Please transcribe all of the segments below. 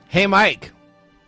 Hey, Mike.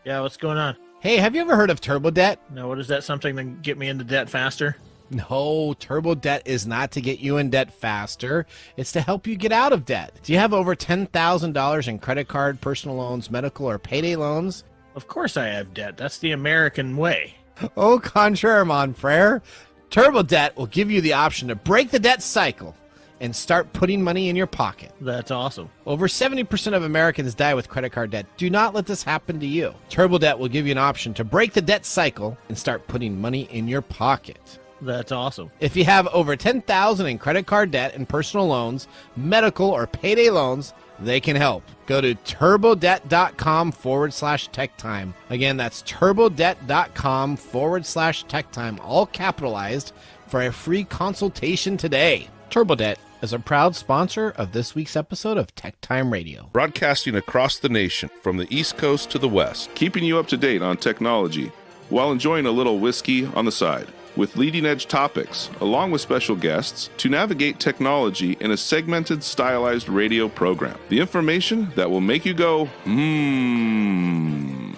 Yeah, what's going on? Hey, have you ever heard of turbo debt? No, what is that? Something to get me into debt faster? No, turbo debt is not to get you in debt faster. It's to help you get out of debt. Do you have over $10,000 in credit card, personal loans, medical, or payday loans? Of course I have debt. That's the American way. Au contraire, mon frere. Turbo debt will give you the option to break the debt cycle and start putting money in your pocket. That's awesome. Over 70% of Americans die with credit card debt. Do not let this happen to you. Turbo debt will give you an option to break the debt cycle and start putting money in your pocket. That's awesome. If you have over $10,000 in credit card debt and personal loans, medical or payday loans, they can help. Go to turbodebt.com/TechTime. Again, that's turbodebt.com/TechTime, all capitalized, for a free consultation today. TurboDebt is a proud sponsor of this week's episode of TechTime Radio. Broadcasting across the nation from the East Coast to the West, keeping you up to date on technology while enjoying a little whiskey on the side, with leading-edge topics, along with special guests, to navigate technology in a segmented, stylized radio program. The information that will make you go, Hmmm.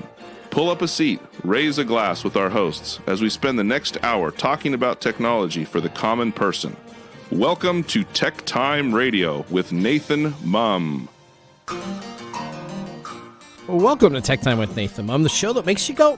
Pull up a seat, raise a glass with our hosts as we spend the next hour talking about technology for the common person. Welcome to TechTime Radio with Nathan Mumm. Well, welcome to Tech Time with Nathan Mumm, the show that makes you go,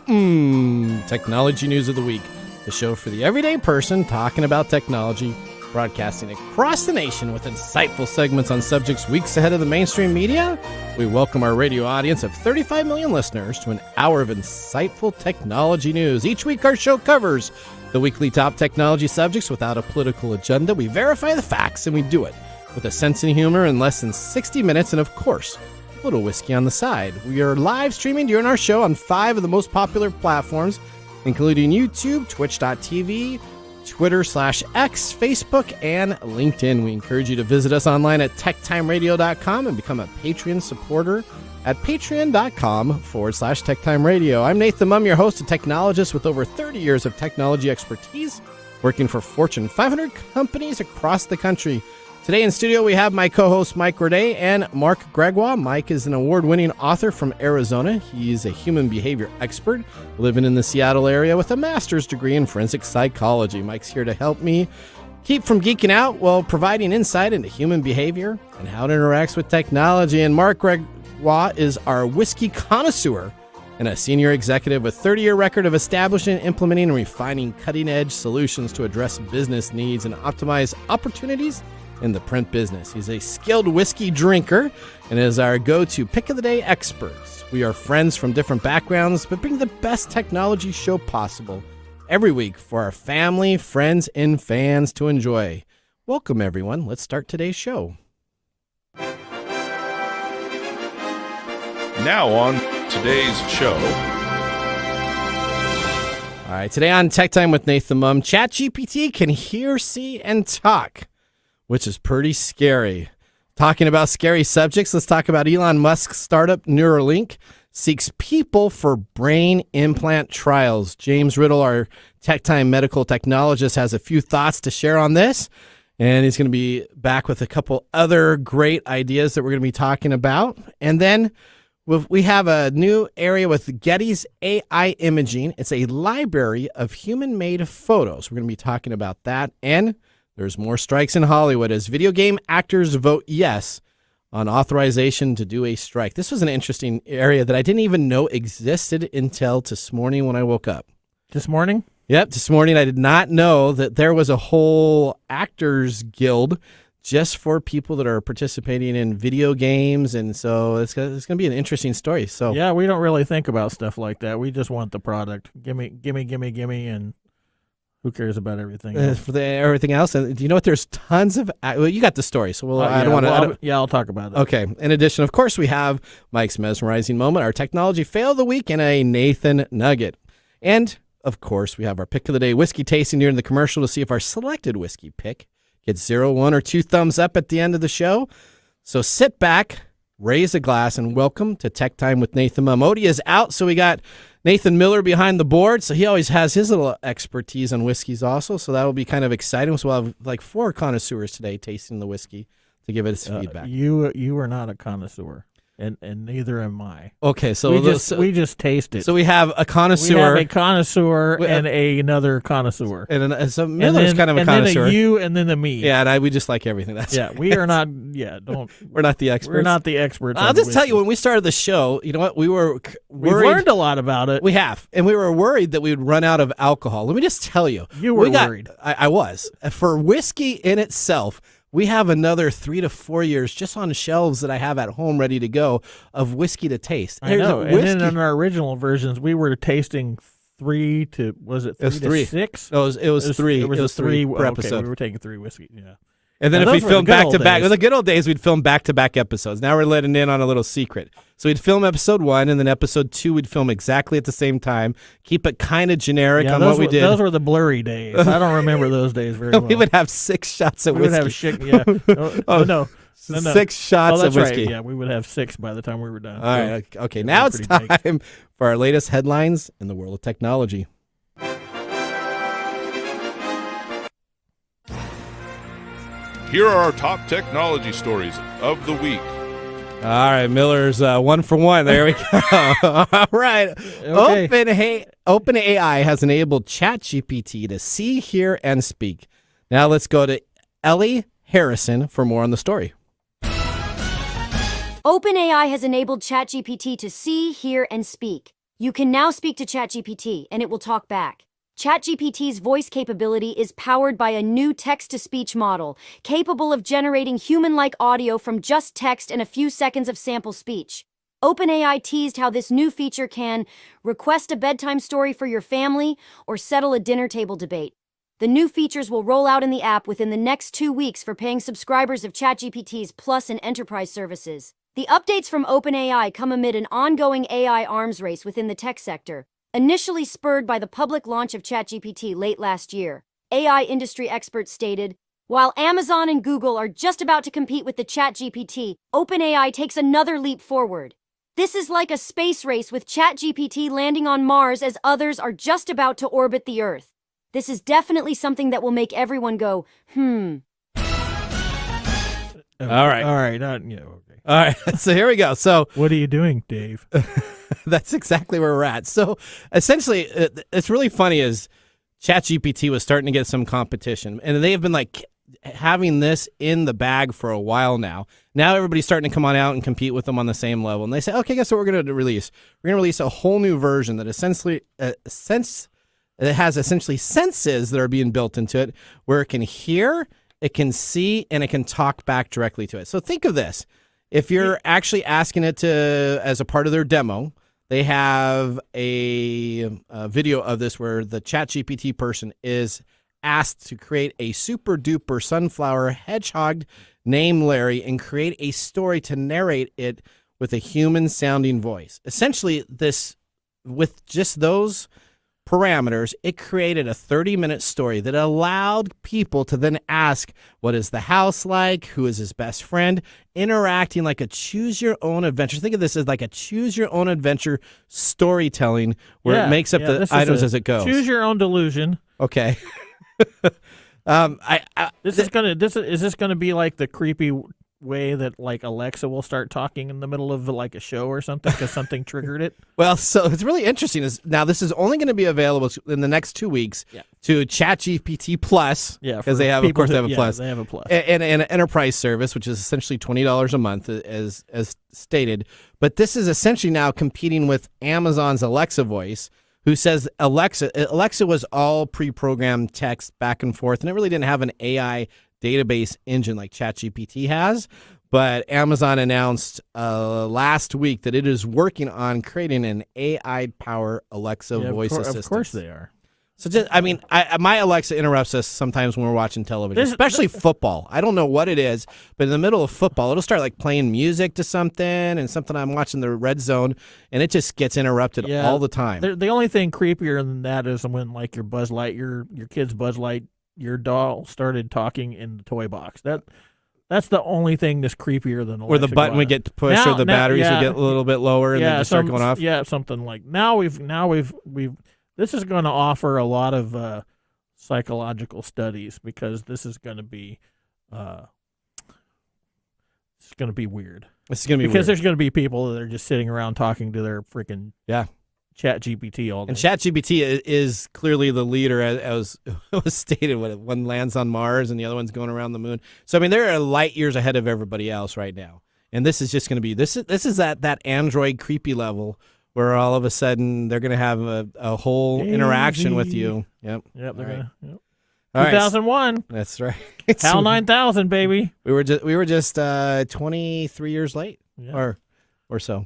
technology news of the week. The show for the everyday person talking about technology, broadcasting across the nation with insightful segments on subjects weeks ahead of the mainstream media. We welcome our radio audience of 35 million listeners to an hour of insightful technology news. Each week our show covers the weekly top technology subjects without a political agenda. We verify the facts, and we do it with a sense and humor in less than 60 minutes, and of course, a little whiskey on the side. We are live streaming during our show on 5 of the most popular platforms, including YouTube, Twitch.tv, Twitter/X, Facebook, and LinkedIn. We encourage you to visit us online at techtimeradio.com and become a Patreon supporter at patreon.com/TechTime Radio. I'm Nathan Mumm, your host and technologist with over 30 years of technology expertise, working for Fortune 500 companies across the country. Today in studio, we have my co-host Mike Roday and Mark Gregoire. Mike is an award-winning author from Arizona. He's a human behavior expert living in the Seattle area with a master's degree in forensic psychology. Mike's here to help me keep from geeking out while providing insight into human behavior and how it interacts with technology. And Mark Gregoire is our whiskey connoisseur and a senior executive with a 30-year record of establishing, implementing, and refining cutting-edge solutions to address business needs and optimize opportunities in the print business. He's a skilled whiskey drinker and is our go-to pick-of-the-day experts. We are friends from different backgrounds, but bring the best technology show possible every week for our family, friends, and fans to enjoy. Welcome, everyone. Let's start today's show. Now on today's show. All right, today on Tech Time with Nathan Mumm, ChatGPT can hear, see, and talk, which is pretty scary. Talking about scary subjects, let's talk about Elon Musk's startup Neuralink seeks people for brain implant trials. James Riddle, our TechTime Medical Technologist, has a few thoughts to share on this, and he's going to be back with a couple other great ideas that we're going to be talking about. And then we have a new area with Getty's AI imaging. It's a library of human-made photos. We're going to be talking about that. And there's more strikes in Hollywood as video game actors vote yes on authorization to do a strike. This was an interesting area that I didn't even know existed until this morning when I woke up. This morning? Yep, this morning I did not know that there was a whole actors guild just for people that are participating in video games, and so it's going to be an interesting story. So yeah, we don't really think about stuff like that. We just want the product. Gimme, and who cares about everything else? For everything else. And do you know what? There's tons of. Well, you got the story, so I don't want to. I'll talk about it. Okay. In addition, of course, we have Mike's mesmerizing moment, our technology fail of the week, and a Nathan Nugget. And of course, we have our pick of the day whiskey tasting during the commercial to see if our selected whiskey pick gets 0, 1, or 2 thumbs up at the end of the show. So sit back, raise a glass, and welcome to Tech Time with Nathan Mumm. Odie is out, so we got Nathan Miller behind the board, so he always has his little expertise on whiskeys also, so that will be kind of exciting. So we'll have like 4 connoisseurs today tasting the whiskey to give it his feedback. You are not a connoisseur. and neither am I. Okay, so we just taste it. So we have a connoisseur. We have a connoisseur and another connoisseur. So Miller's kind of a connoisseur. And then you, and then the me. Yeah, and we just like everything. We are not. Yeah, we're not the experts. We're not the experts. I'll just tell you, when we started the show, you know what? We were We've learned a lot about it. We have, and we were worried that we would run out of alcohol. Let me just tell you, you were worried. I was. For whiskey in itself, we have another 3 to 4 years just on shelves that I have at home ready to go of whiskey to taste. I know. And then in our original versions, we were tasting 3 to 6? No, it was 3. It was 3 per episode. We were taking 3 whiskey. Yeah. And then if we filmed back to back, in the good old days, we'd film back to back episodes. Now we're letting in on a little secret. So we'd film episode 1, and then episode 2 we'd film exactly at the same time. Keep it kind of generic on what we did. Those were the blurry days. I don't remember those days very well. We would have 6 shots of whiskey. We would have no. 6 shots of whiskey. Right. Yeah, we would have 6 by the time we were done. All right. Okay. Now it's time for our latest headlines in the world of technology. Here are our top technology stories of the week. All right, Miller's 1 for 1. There we go. All right. Okay. OpenAI has enabled ChatGPT to see, hear, and speak. Now let's go to Ellie Harrison for more on the story. OpenAI has enabled ChatGPT to see, hear, and speak. You can now speak to ChatGPT, and it will talk back. ChatGPT's voice capability is powered by a new text-to-speech model, capable of generating human-like audio from just text and a few seconds of sample speech. OpenAI teased how this new feature can request a bedtime story for your family or settle a dinner table debate. The new features will roll out in the app within the next 2 weeks for paying subscribers of ChatGPT's Plus and Enterprise services. The updates from OpenAI come amid an ongoing AI arms race within the tech sector, initially spurred by the public launch of ChatGPT late last year. AI industry experts stated, while Amazon and Google are just about to compete with the ChatGPT, OpenAI takes another leap forward. This is like a space race with ChatGPT landing on Mars as others are just about to orbit the Earth. This is definitely something that will make everyone go, All right. Okay. All right. So here we go. So what are you doing, Dave? That's exactly where we're at. So essentially, it's really funny is ChatGPT was starting to get some competition, and they have been like having this in the bag for a while now. Now everybody's starting to come on out and compete with them on the same level. And they say, okay, guess what we're going to release? We're going to release a whole new version that essentially it has essentially senses that are being built into it, where it can hear, it can see, and it can talk back directly to it. So think of this. If you're actually asking it to, as a part of their demo, they have a video of this where the ChatGPT person is asked to create a super duper sunflower hedgehog named Larry and create a story to narrate it with a human sounding voice. Essentially, this, with just those parameters, it created a 30-minute story that allowed people to then ask, what is the house like? Who is his best friend? Interacting like a choose-your-own-adventure. Think of this as like a choose-your-own-adventure storytelling where it makes up the items as it goes. Choose your own delusion. Okay. Is this gonna be like the creepy way that like Alexa will start talking in the middle of like a show or something because something triggered it? Well, so it's really interesting is now this is only going to be available in the next 2 weeks to ChatGPT Plus, because they have, of course, they have a Plus. They have a Plus, and an enterprise service, which is essentially $20 a month, as stated. But this is essentially now competing with Amazon's Alexa voice, who says Alexa was all pre-programmed text back and forth, and it really didn't have an AI database engine like ChatGPT has. But Amazon announced last week that it is working on creating an AI-powered Alexa voice assistant. Of course they are. So my Alexa interrupts us sometimes when we're watching television, especially football. I don't know what it is, but in the middle of football, it'll start like playing music to something and something I'm watching the red zone, and it just gets interrupted all the time. The only thing creepier than that is when like your Buzz Lightyear, your kid's Buzz Light, your doll started talking in the toy box. That's the only thing that's creepier than Alexa. Or the button would get pushed, or the batteries would get a little bit lower, and then just start going off. Yeah, something like now we've. This is going to offer a lot of psychological studies, because this is going to be It's going to be weird. This is going to be because weird. there's going to be people that are just sitting around talking to their freaking ChatGPT all day. And ChatGPT is clearly the leader, as was stated. When one lands on Mars and the other one's going around the moon. So I mean, they're light years ahead of everybody else right now. And this is just going to be this is at that Android creepy level where all of a sudden they're going to have a whole interaction with you. Yep. Yep. They're going to. 2001. Right. That's right. HAL 9000, baby. We were just 23 years late, or so.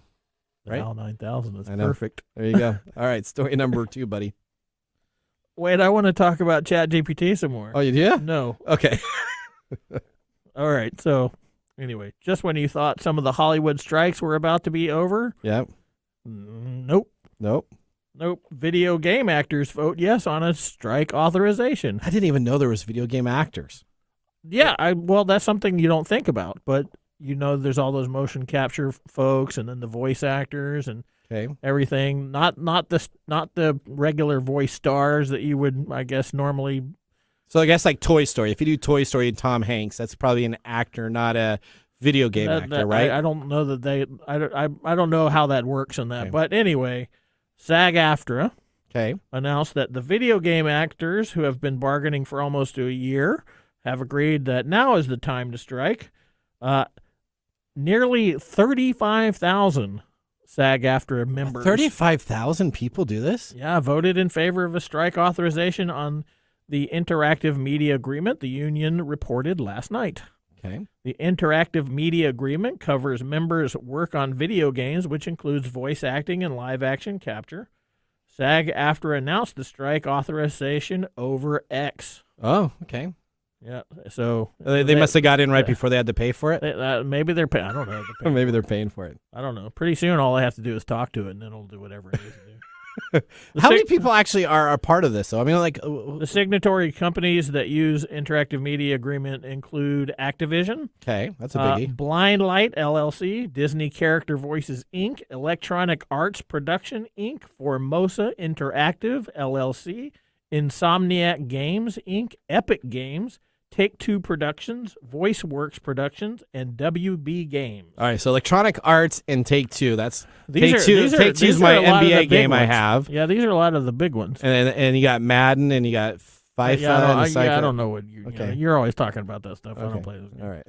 Right? HAL 9000 is perfect. There you go. All right, story number 2, buddy. Wait, I want to talk about ChatGPT some more. Oh, you do? No. Okay. All right. So, anyway, just when you thought some of the Hollywood strikes were about to be over. Yep. Nope. Video game actors vote yes on a strike authorization. I didn't even know there was video game actors. Yeah, well, that's something you don't think about, but there's all those motion capture folks, and then the voice actors and everything. Not the regular voice stars that you would, I guess, normally. So I guess like Toy Story. If you do Toy Story and Tom Hanks, that's probably an actor, not a video game actor, right? I don't know that I don't know how that works in that, but anyway. SAG-AFTRA announced that the video game actors who have been bargaining for almost a year have agreed that now is the time to strike. Nearly 35,000 SAG-AFTRA members. 35,000 people do this? Yeah, voted in favor of a strike authorization on the Interactive Media Agreement, the union reported last night. The Interactive Media Agreement covers members' work on video games, which includes voice acting and live-action capture. SAG-AFTRA announced the strike authorization over X. Oh, okay. Yeah, so... They must have got in right before they had to pay for it? Maybe they're paying. I don't know. Maybe they're paying for it. I don't know. Pretty soon, all I have to do is talk to it, and then it'll do whatever it needs to do. How many people actually are part of this, though? I mean, like... The signatory companies that use Interactive Media Agreement include Activision. Okay, that's a biggie. Blind Light, LLC, Disney Character Voices, Inc., Electronic Arts Production, Inc., Formosa Interactive, LLC, Insomniac Games, Inc., Epic Games, Take-Two Productions, VoiceWorks Productions, and WB Games. All right, so Electronic Arts and Take-Two. Take-Two's my NBA game I have. Yeah, these are a lot of the big ones. And you got Madden and you got FIFA. I don't know what you're always talking about that stuff. Okay. I don't play those games. All right.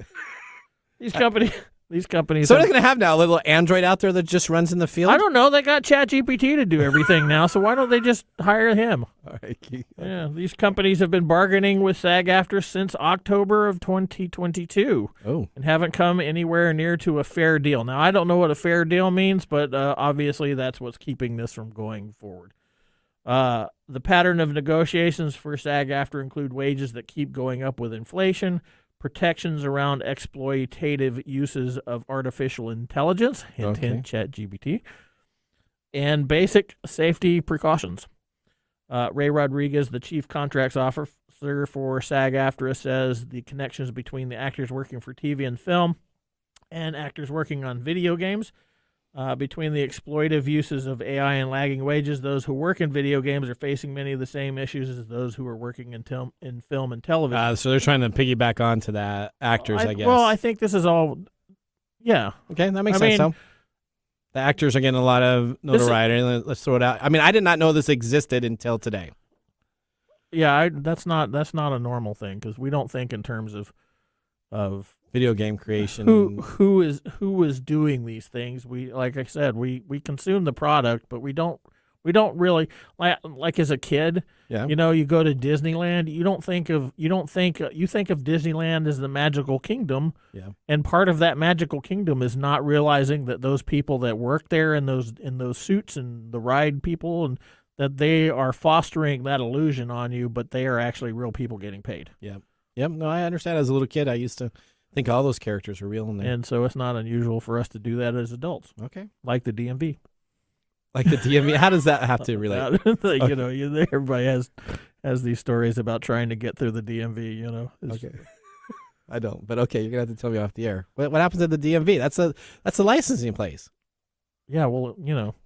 These companies. So what are they going to have now? A little Android out there that just runs in the field? I don't know. They got ChatGPT to do everything now, so why don't they just hire him? All right, Keith. Yeah, these companies have been bargaining with SAG-AFTRA since October of 2022 and haven't come anywhere near to a fair deal. Now, I don't know what a fair deal means, but obviously that's what's keeping this from going forward. The pattern of negotiations for SAG-AFTRA include wages that keep going up with inflation, protections around exploitative uses of artificial intelligence, hint, ChatGPT, and basic safety precautions. Ray Rodriguez, the chief contracts officer for SAG-AFTRA, says the connections between the actors working for TV and film and actors working on video games, between the exploitive uses of AI and lagging wages, those who work in video games are facing many of the same issues as those who are working in film and television. So they're trying to piggyback onto that actors, I guess. Well, I think this is all, yeah. Okay, that makes sense. So the actors are getting a lot of notoriety. Let's throw it out. I mean, I did not know this existed until today. Yeah, that's not a normal thing because we don't think in terms of video game creation. Who is doing these things? We, like I said, we consume the product, but we don't really like as a kid. Yeah. You go to Disneyland. You think of Disneyland as the magical kingdom. Yeah. And part of that magical kingdom is not realizing that those people that work there in those suits and the ride people and that they are fostering that illusion on you, but they are actually real people getting paid. Yeah. Yep. No, I understand. As a little kid, I used to think all those characters were real in there. And so it's not unusual for us to do that as adults. Okay. Like the DMV. Like the DMV? How does that have to relate? Everybody has these stories about trying to get through the DMV, Okay. I don't, but okay, you're going to have to tell me off the air. What happens at the DMV? That's a licensing place. Yeah, well,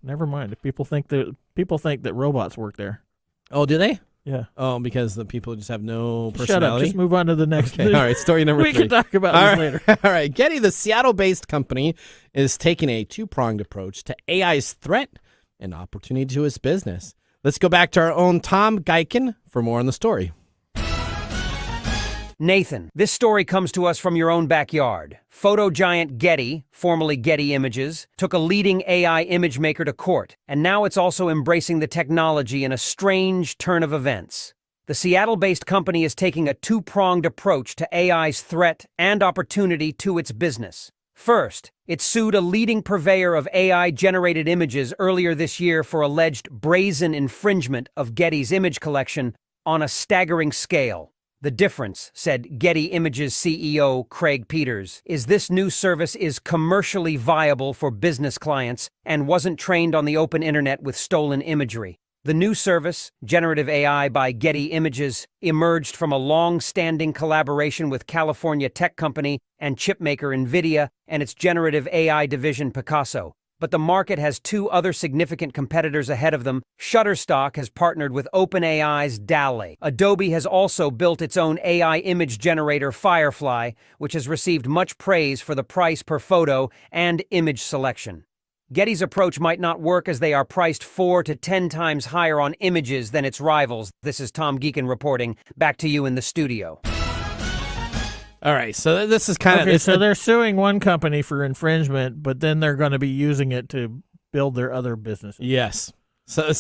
never mind. If people think that robots work there. Oh, do they? Yeah. Oh, because the people just have no personality? Shut up. Just move on to the next Okay, all right, story number 3. We can talk about this later. All right, Getty, the Seattle-based company, is taking a two-pronged approach to AI's threat and opportunity to its business. Let's go back to our own Tom Geiken for more on the story. Nathan, this story comes to us from your own backyard. Photo giant Getty, formerly Getty Images, took a leading AI image maker to court, and now it's also embracing the technology in a strange turn of events. The Seattle-based company is taking a two-pronged approach to AI's threat and opportunity to its business. First, it sued a leading purveyor of AI-generated images earlier this year for alleged brazen infringement of Getty's image collection on a staggering scale. The difference, said Getty Images CEO Craig Peters, is this new service is commercially viable for business clients and wasn't trained on the open internet with stolen imagery. The new service, Generative AI by Getty Images, emerged from a long-standing collaboration with California tech company and chipmaker NVIDIA and its generative AI division Picasso. But the market has two other significant competitors ahead of them. Shutterstock has partnered with OpenAI's DALL-E. Adobe has also built its own AI image generator Firefly, which has received much praise for the price per photo and image selection. Getty's approach might not work as they are priced 4 to 10 times higher on images than its rivals. This is Tom Geiken reporting. Back to you in the studio. All right, so this is kind Okay, of... so they're suing one company for infringement, but then they're going to be using it to build their other businesses. Yes. So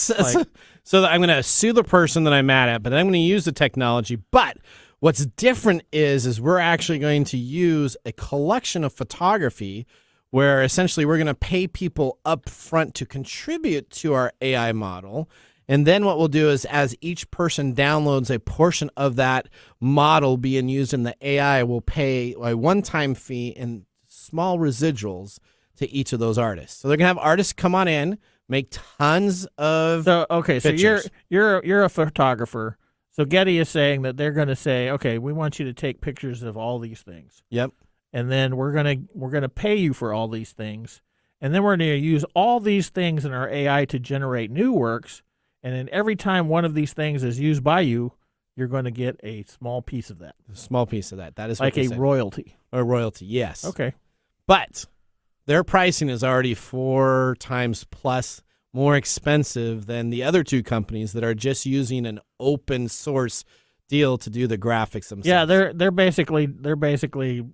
I'm going to sue the person that I'm mad at, but then I'm going to use the technology. But what's different is we're actually going to use a collection of photography where essentially we're going to pay people up front to contribute to our AI model. And then what we'll do is as each person downloads a portion of that model being used in the AI, we'll pay a one-time fee and small residuals to each of those artists. So they're going to have artists come on in, make tons of pictures. So you're a photographer. So Getty is saying that they're going to say, okay, we want you to take pictures of all these things. Yep. And then we're gonna pay you for all these things. And then we're going to use all these things in our AI to generate new works. And then every time one of these things is used by you, you're going to get a small piece of that. A small piece of that. That is like what a royalty. A royalty, yes. Okay. But their pricing is already 4 times plus more expensive than the other two companies that are just using an open source deal to do the graphics themselves. Yeah, they're basically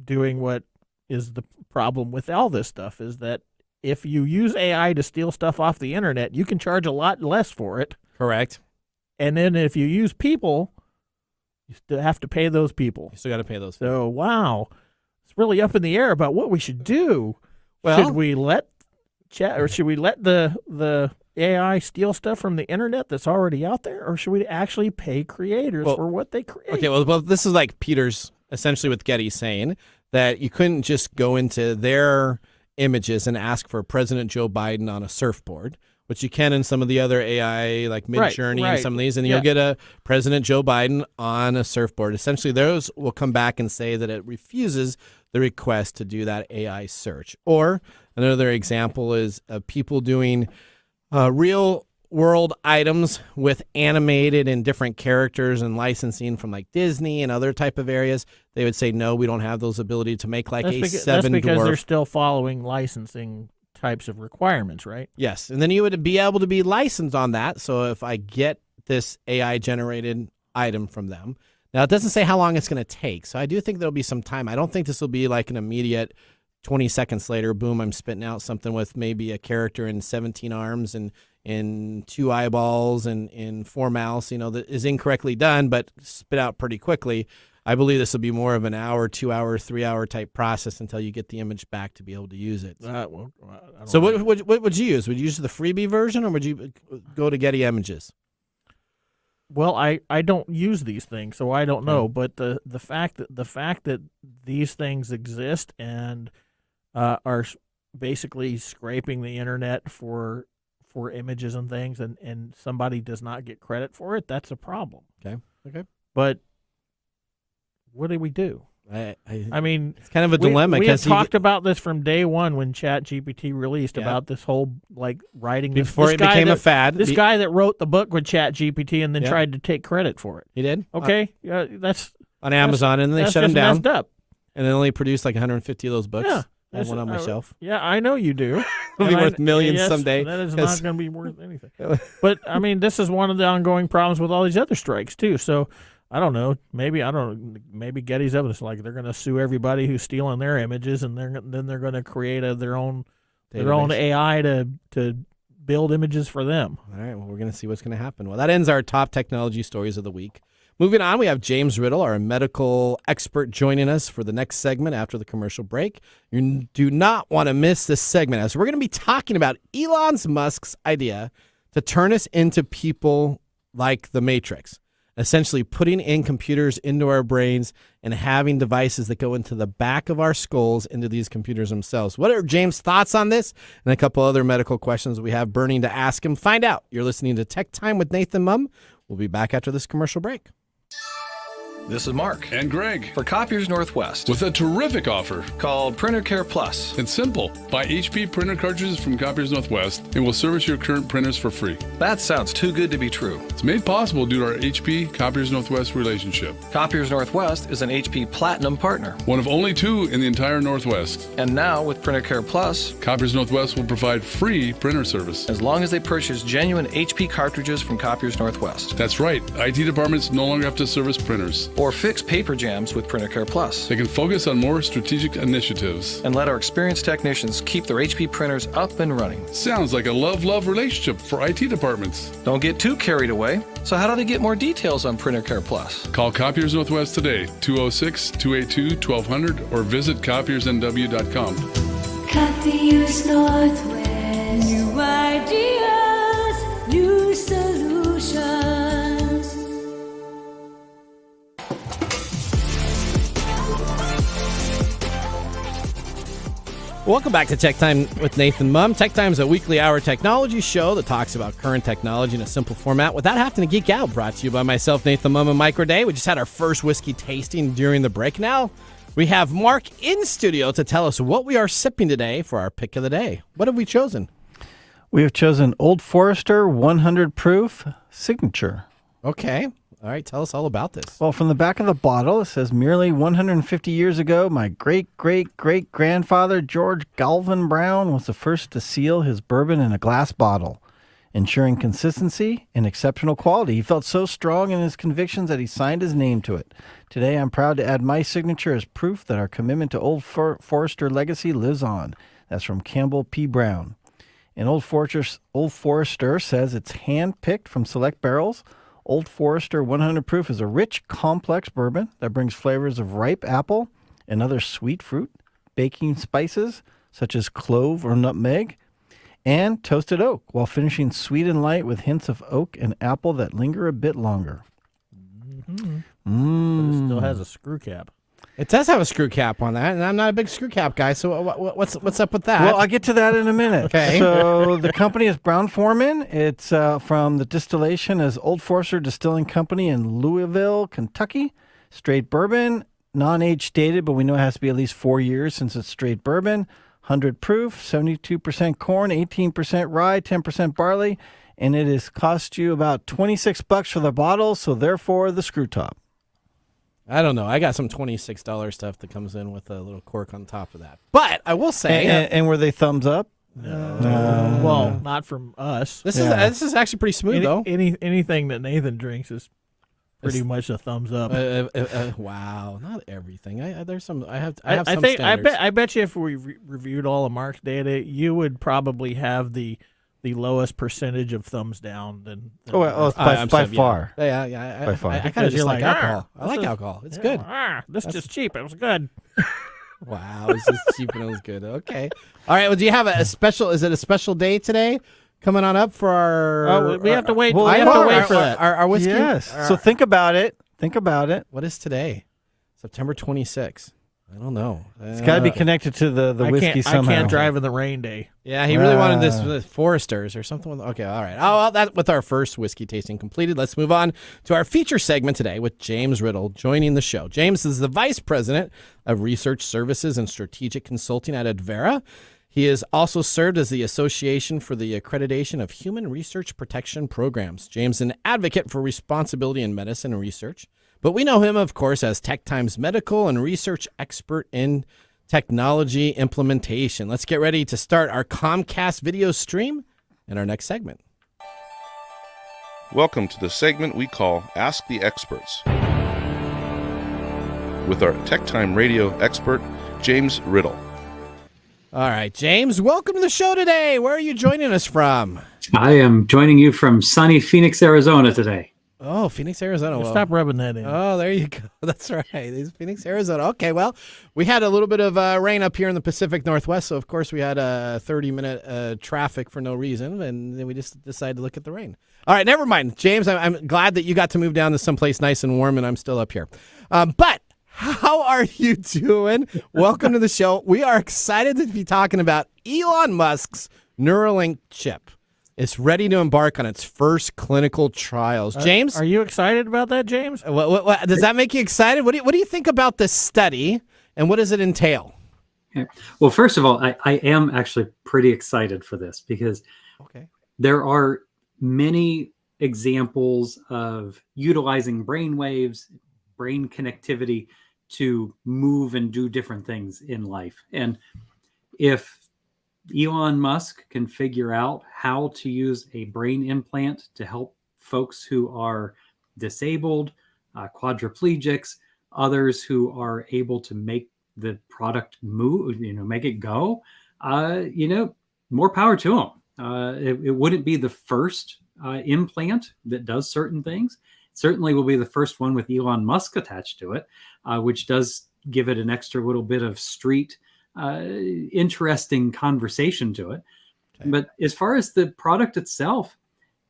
doing what is the problem with all this stuff is that if you use AI to steal stuff off the internet, you can charge a lot less for it. Correct. And then if you use people, you still have to pay those people. You still got to pay those people. So, wow. It's really up in the air about what we should do. Well, should we let the AI steal stuff from the internet that's already out there, or should we actually pay creators for what they create? Okay, well, this is like Peters essentially with Getty saying that you couldn't just go into their images and ask for President Joe Biden on a surfboard, which you can in some of the other AI like Midjourney and some of these, and you'll get a President Joe Biden on a surfboard. Essentially, those will come back and say that it refuses the request to do that AI search. Or another example is people doing real world items with animated and different characters and licensing from like Disney and other type of areas. They would say, no, we don't have those ability to make like that's seven because dwarf. They're still following licensing types of requirements, right? Yes. And then you would be able to be licensed on that. So if I get this AI generated item from them, now it doesn't say how long it's going to take. So I do think there'll be some time. I don't think this will be like an immediate 20 seconds later, boom, I'm spitting out something with maybe a character and 17 arms and 2 eyeballs and 4 mouths, that is incorrectly done, but spit out pretty quickly. I believe this will be more of an hour, 2 hour, 3 hour type process until you get the image back to be able to use it. So what would you use? Would you use the freebie version, or would you go to Getty Images? Well, I don't use these things, so I don't know. But the fact that these things exist and are basically scraping the internet for images and things, and somebody does not get credit for it, that's a problem. Okay. But what do we do? I mean, it's kind of a dilemma. We had talked about this from day one when ChatGPT released about this whole writing. Before it became a fad. This guy that wrote the book with ChatGPT and then tried to take credit for it. He did? Okay, that's on Amazon, and they shut him down. Messed up. And they only produced like 150 of those books. Yeah. I have one on my shelf. Yeah, I know you do. It'll be worth millions someday. That is not going to be worth anything. But, I mean, this is one of the ongoing problems with all these other strikes, too. So, I don't know. Maybe Getty's evidence, like they're going to sue everybody who's stealing their images, and then they're going to create their own AI to build images for them. All right, well, we're going to see what's going to happen. Well, that ends our top technology stories of the week. Moving on, we have James Riddle, our medical expert, joining us for the next segment after the commercial break. You do not want to miss this segment, as we're going to be talking about Elon Musk's idea to turn us into people like the Matrix, essentially putting in computers into our brains and having devices that go into the back of our skulls into these computers themselves. What are James' thoughts on this and a couple other medical questions we have burning to ask him? Find out. You're listening to Tech Time with Nathan Mumm. We'll be back after this commercial break. This is Mark. And Greg. For Copiers Northwest. With a terrific offer. Called Printer Care Plus. It's simple. Buy HP printer cartridges from Copiers Northwest and we'll service your current printers for free. That sounds too good to be true. It's made possible due to our HP Copiers Northwest relationship. Copiers Northwest is an HP Platinum partner. One of only 2 in the entire Northwest. And now with Printer Care Plus, Copiers Northwest will provide free printer service. As long as they purchase genuine HP cartridges from Copiers Northwest. That's right. IT departments no longer have to service printers. Or fix paper jams with Printer Care Plus. They can focus on more strategic initiatives. And let our experienced technicians keep their HP printers up and running. Sounds like a love-love relationship for IT departments. Don't get too carried away. So how do they get more details on Printer Care Plus? Call Copiers Northwest today, 206-282-1200, or visit copiersnw.com. Copiers Northwest. New ideas, new solutions. Welcome back to Tech Time with Nathan Mumm. Tech Time is a weekly hour technology show that talks about current technology in a simple format without having to geek out. Brought to you by myself, Nathan Mumm, and Mike Day. We just had our first whiskey tasting during the break. Now we have Mark in studio to tell us what we are sipping today for our pick of the day. What have we chosen? We have chosen Old Forester 100 Proof Signature. Okay. All right, tell us all about this. Well, from the back of the bottle, it says, merely 150 years ago, my great-great-great-grandfather, George Galvin Brown, was the first to seal his bourbon in a glass bottle, ensuring consistency and exceptional quality. He felt so strong in his convictions that he signed his name to it. Today, I'm proud to add my signature as proof that our commitment to Old Forester legacy lives on. That's from Campbell P. Brown. And Old Forester says it's hand-picked from select barrels. Old Forester 100 Proof is a rich, complex bourbon that brings flavors of ripe apple and other sweet fruit, baking spices such as clove or nutmeg, and toasted oak, while finishing sweet and light with hints of oak and apple that linger a bit longer. Mm-hmm. But it still has a screw cap. It does have a screw cap on that, and I'm not a big screw cap guy, so what's up with that? Well, I'll get to that in a minute. Okay. So the company is Brown-Forman. It's from the distillation as Old Forester Distilling Company in Louisville, Kentucky. Straight bourbon, non-age stated, but we know it has to be at least 4 years since it's straight bourbon. 100 proof, 72% corn, 18% rye, 10% barley, and it has cost you about $26 for the bottle, so therefore the screw top. I don't know. I got some $26 stuff that comes in with a little cork on top of that. But I will say... And were they thumbs up? No. Well, not from us. This is actually pretty smooth, though. Anything that Nathan drinks is pretty much a thumbs up. Wow. Not everything. I have some standards. I bet you if we reviewed all of Mark's data, you would probably have the lowest percentage of thumbs down than by far. Yeah. By far. I kind of just like alcohol. I like alcohol. It's good. This is just cheap. It was good. Wow, it's just cheap and it was good. Okay. All right. Well, do you have a special? Is it a special day today? Coming on up for our. We have to wait. Well, we have to wait for that. Our whiskey. Yes. So think about it. What is today? September 26th. I don't know. It's got to be connected to the whiskey somehow. I can't drive in the rain day. Yeah, he really wanted this with Foresters or something. Okay, all right. Oh, well, that with our first whiskey tasting completed, let's move on to our feature segment today with James Riddle joining the show. James is the Vice President of Research Services and Strategic Consulting at Advera. He has also served as the Association for the Accreditation of Human Research Protection Programs. James is an advocate for responsibility in medicine and research. But we know him, of course, as TechTime's medical and research expert in technology implementation. Let's get ready to start our Comcast video stream in our next segment. Welcome to the segment we call Ask the Experts with our TechTime Radio expert, James Riddle. All right, James, welcome to the show today. Where are you joining us from? I am joining you from sunny Phoenix, Arizona today. Oh, Phoenix, Arizona. Well, stop rubbing that in. Oh, there you go. That's right. It's Phoenix, Arizona. Okay, well, we had a little bit of rain up here in the Pacific Northwest, so of course we had a 30-minute traffic for no reason, and then we just decided to look at the rain. All right, never mind. James, I'm glad that you got to move down to someplace nice and warm, and I'm still up here. But how are you doing? Welcome to the show. We are excited to be talking about Elon Musk's Neuralink chip. It's ready to embark on its first clinical trials. James? Are you excited about that, James? What, does that make you excited? What do you think about this study, and what does it entail? Yeah. Well, first of all, I am actually pretty excited for this because there are many examples of utilizing brain waves, brain connectivity to move and do different things in life. And if Elon Musk can figure out how to use a brain implant to help folks who are disabled, quadriplegics, others who are able to make the product move, make it go, more power to them. It wouldn't be the first implant that does certain things. It certainly will be the first one with Elon Musk attached to it, which does give it an extra little bit of street interesting conversation to it. Okay. But as far as the product itself,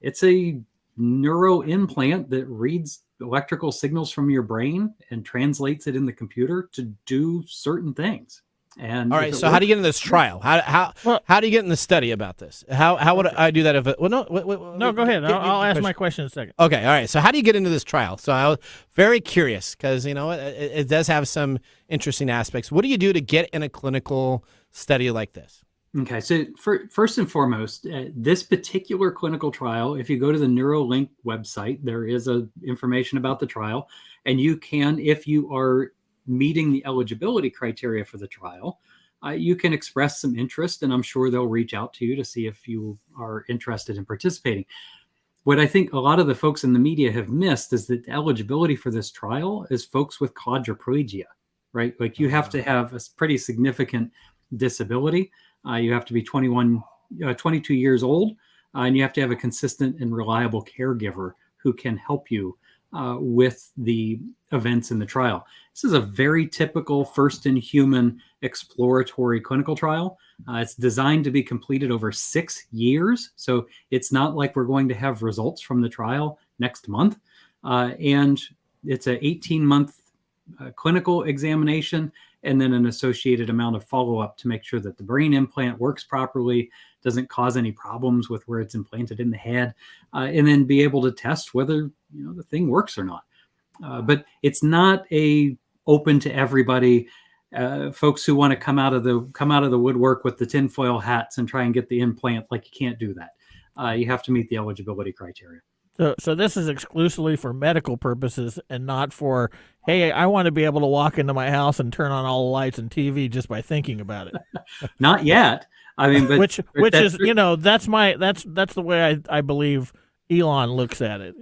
it's a neuro implant that reads electrical signals from your brain and translates it in the computer to do certain things. And all right, so how do you get in this trial? How do you get in the study about this? How would I do that if it? Well, no, go ahead. I'll ask my question in a second. Okay, all right. So how do you get into this trial? So I was very curious because it does have some interesting aspects. What do you do to get in a clinical study like this? Okay, so first and foremost, this particular clinical trial, if you go to the Neuralink website, there is information about the trial, and you can, if you are meeting the eligibility criteria for the trial, you can express some interest, and I'm sure they'll reach out to you to see if you are interested in participating. What I think a lot of the folks in the media have missed is that the eligibility for this trial is folks with quadriplegia, right? Like you have to have a pretty significant disability. You have to be 22 years old, and you have to have a consistent and reliable caregiver who can help you with the events in the trial. This is a very typical first-in-human exploratory clinical trial. It's designed to be completed over 6 years, so it's not like we're going to have results from the trial next month. And it's an 18-month clinical examination and then an associated amount of follow-up to make sure that the brain implant works properly, doesn't cause any problems with where it's implanted in the head, and then be able to test whether the thing works or not. But it's not open to everybody. Folks who want to come out of the woodwork with the tinfoil hats and try and get the implant, like you can't do that. You have to meet the eligibility criteria. So this is exclusively for medical purposes and not for, hey, I want to be able to walk into my house and turn on all the lights and TV just by thinking about it. Not yet. I mean, but which is, that's the way I believe Elon looks at it,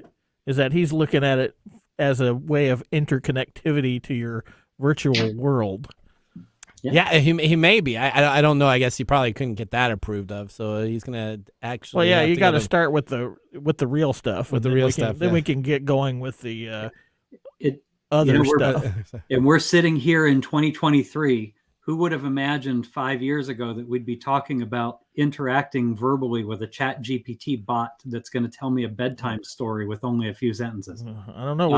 is that he's looking at it as a way of interconnectivity to your virtual world. Yeah, he may be. I don't know. I guess he probably couldn't get that approved of, so he's gonna actually. Well, yeah, you got to start with the real stuff. With the real stuff, then we can get going with the other stuff. And we're sitting here in 2023. who would have imagined 5 years ago that we'd be talking about interacting verbally with a ChatGPT bot that's going to tell me a bedtime story with only a few sentences? I don't know.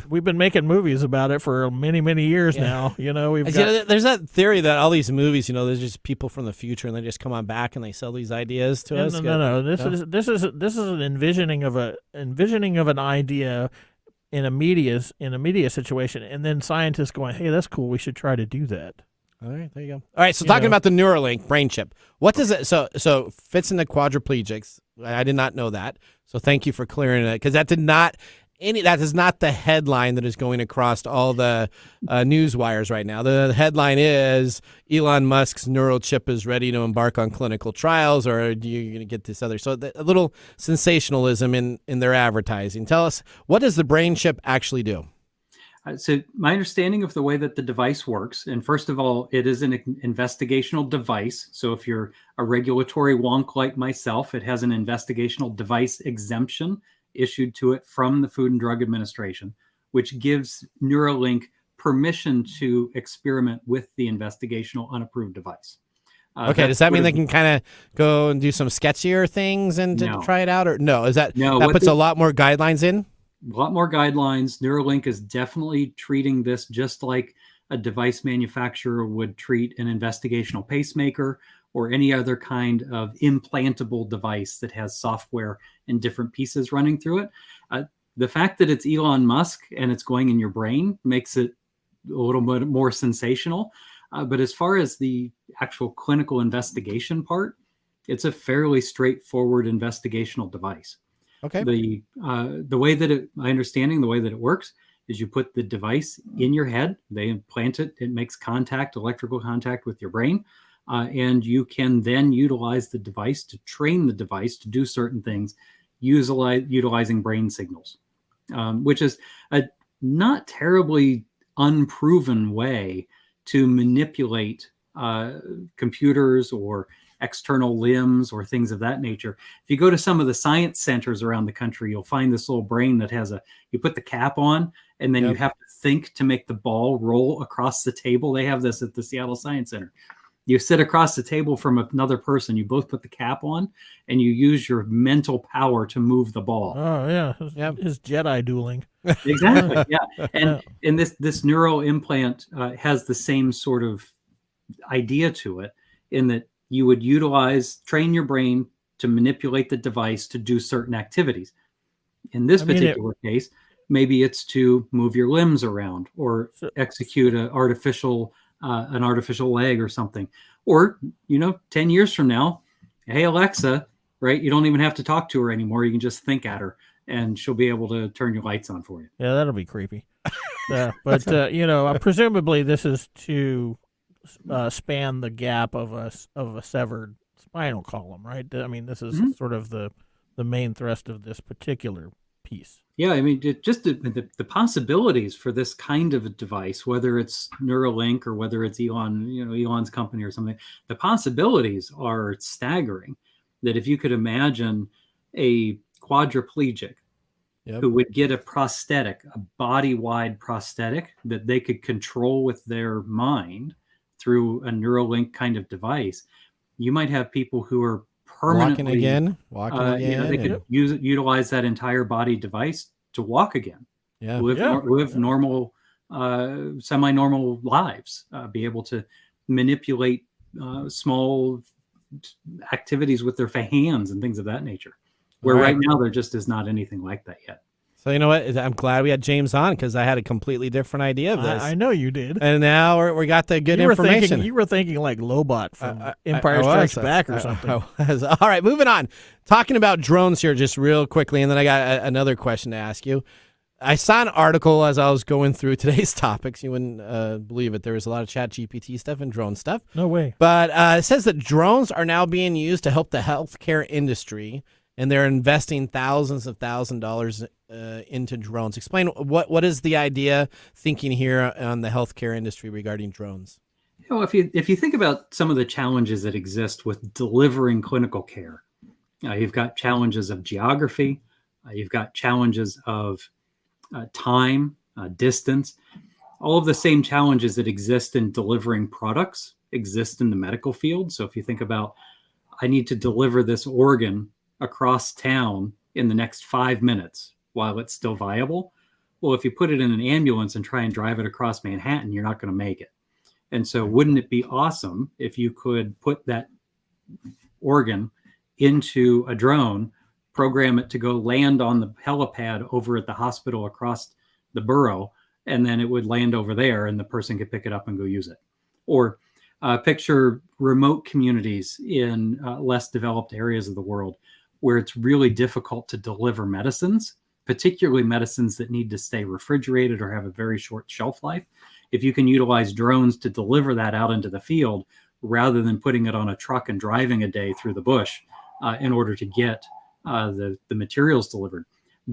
We've been making movies about it for many years now. There's that theory that all these movies, there's just people from the future and they just come on back and they sell these ideas to us. No. This is an envisioning of an idea in a media situation, and then scientists going, "Hey, that's cool. We should try to do that." All right, there you go. All right, so talking about the Neuralink brain chip, what does it? So fits into quadriplegics. I did not know that. So thank you for clearing it, because that is not the headline that is going across all the news wires right now. The headline is Elon Musk's neural chip is ready to embark on clinical trials, or are you going to get this other? So a little sensationalism in their advertising. Tell us, what does the brain chip actually do? So my understanding of the way that the device works, and first of all, it is an investigational device. So if you're a regulatory wonk like myself, it has an investigational device exemption issued to it from the Food and Drug Administration, which gives Neuralink permission to experiment with the investigational unapproved device. Okay, does that mean they can kind of go and do some sketchier things and to try it out? Or no, that puts a lot more guidelines in? A lot more guidelines. Neuralink is definitely treating this just like a device manufacturer would treat an investigational pacemaker or any other kind of implantable device that has software and different pieces running through it. The fact that it's Elon Musk and it's going in your brain makes it a little bit more sensational. But as far as the actual clinical investigation part, it's a fairly straightforward investigational device. Okay. The way that my understanding, the way that it works is you put the device in your head, they implant it, it makes electrical contact with your brain, and you can then utilize the device to train the device to do certain things, utilizing brain signals, which is a not terribly unproven way to manipulate computers or external limbs or things of that nature. If you go to some of the science centers around the country, you'll find this little brain that has you put the cap on and then you have to think to make the ball roll across the table. They have this at the Seattle Science Center. You sit across the table from another person, you both put the cap on and you use your mental power to move the ball. Oh yeah. His Jedi dueling. Exactly. Yeah. And this neural implant has the same sort of idea to it, in that you would train your brain to manipulate the device to do certain activities. In this particular case, maybe it's to move your limbs around or execute an artificial leg or something. Or, 10 years from now, hey, Alexa, right? You don't even have to talk to her anymore. You can just think at her and she'll be able to turn your lights on for you. Yeah, that'll be creepy. But presumably this is to span the gap of a severed spinal column, right? I mean, this is sort of the main thrust of this particular piece. Yeah, I mean, just the possibilities for this kind of a device, whether it's Neuralink or whether it's Elon's company or something, the possibilities are staggering. That if you could imagine a quadriplegic who would get a prosthetic, a body-wide prosthetic that they could control with their mind through a Neuralink kind of device, you might have people who are permanently walking again. They could utilize that entire body device to walk again. Live normal, semi-normal lives. Be able to manipulate small activities with their hands and things of that nature. Where right now there just is not anything like that yet. So you know what? I'm glad we had James on, because I had a completely different idea of this. I know you did. And now we got the good information. You were thinking like Lobot from Empire Strikes Back or something. All right, moving on. Talking about drones here just real quickly, and then I got another question to ask you. I saw an article as I was going through today's topics. You wouldn't believe it. There was a lot of ChatGPT stuff and drone stuff. No way. But it says that drones are now being used to help the healthcare industry, and they're investing thousands of dollars into drones. Explain what is the idea, thinking here on the healthcare industry regarding drones? If you think about some of the challenges that exist with delivering clinical care, you've got challenges of geography, you've got challenges of time, distance. all of the same challenges that exist in delivering products exist in the medical field. So if you think about, I need to deliver this organ across town in the next 5 minutes while it's still viable. Well, if you put it in an ambulance and try and drive it across Manhattan, you're not going to make it. And so wouldn't it be awesome if you could put that organ into a drone, program it to go land on the helipad over at the hospital across the borough, and then it would land over there and the person could pick it up and go use it? Or picture remote communities in less developed areas of the world where it's really difficult to deliver medicines, particularly medicines that need to stay refrigerated or have a very short shelf life. If you can utilize drones to deliver that out into the field rather than putting it on a truck and driving a day through the bush in order to get the materials delivered,